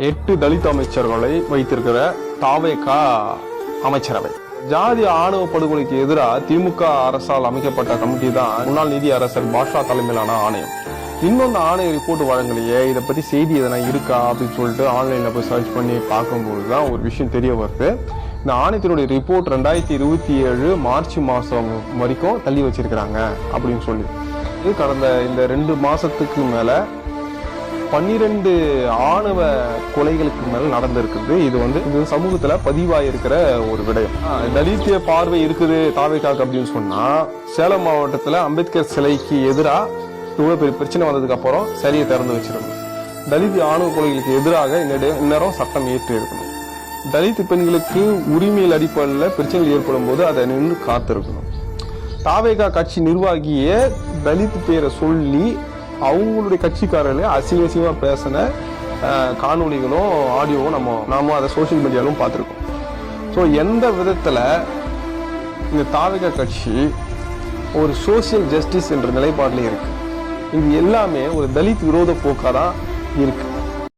8 தலித் அமைச்சர்களை வைத்திருக்கிற தாவேகா அமைச்சரவை. ஜாதி ஆணவ படுகொலைக்கு எதிராக திமுக அரசால் அமைக்கப்பட்ட கமிட்டி தான் முன்னாள் நீதி அரசர் பாஷா தலைமையிலான ஆணையம். இன்னொன்று ஆணைய ரிப்போர்ட் வழங்கலையே, இதை பத்தி செய்தி எதனா இருக்கா அப்படின்னு சொல்லிட்டு ஆன்லைன்ல போய் சர்ச் பண்ணி பார்க்கும்போது தான் ஒரு விஷயம் தெரிய வருது. இந்த ஆணையத்தினுடைய ரிப்போர்ட் 2027 மார்ச் மாசம் வரைக்கும் தள்ளி வச்சிருக்கிறாங்க அப்படின்னு சொல்லி. கடந்த இந்த 2 மாசத்துக்கு மேல 12 ஆணவ கொலைகளுக்கு மேல நடந்திருக்குது. இது சமூகத்துல பதிவாயிருக்கிற ஒரு விடயம். தலித்திய பார்வை இருக்குது தாவேகாக்கு அப்படின்னு சொன்னா, சேலம் மாவட்டத்துல அம்பேத்கர் சிலைக்கு எதிராக இவ்வளவு பெரிய பிரச்சனை வந்ததுக்கு அப்புறம் சரியை திறந்து வச்சிருக்கணும். தலித் ஆணவ கொலைகளுக்கு எதிராக இந்நேரம் சட்டம் ஏற்றி இருக்கணும். தலித் பெண்களுக்கு உரிமையில் அடிப்படையில் பிரச்சனைகள் ஏற்படும் போது அதை நின்று காத்திருக்கணும். தாவேகா கட்சி நிர்வாகிய தலித் பேரை சொல்லி அவங்களுடைய கட்சிக்காரர்களே அசிங்கமா பேசின காணொலிகளும் ஆடியோவும் நாம அதை சோசியல் மீடியாலும் பார்த்துருக்கோம். ஸோ எந்த விதத்துல இந்த தாவேகா கட்சி ஒரு சோசியல் ஜஸ்டிஸ் என்ற நிலைப்பாட்டில் இருக்கு. இது எல்லாமே ஒரு தலித் விரோத போக்காதான் இருக்கு.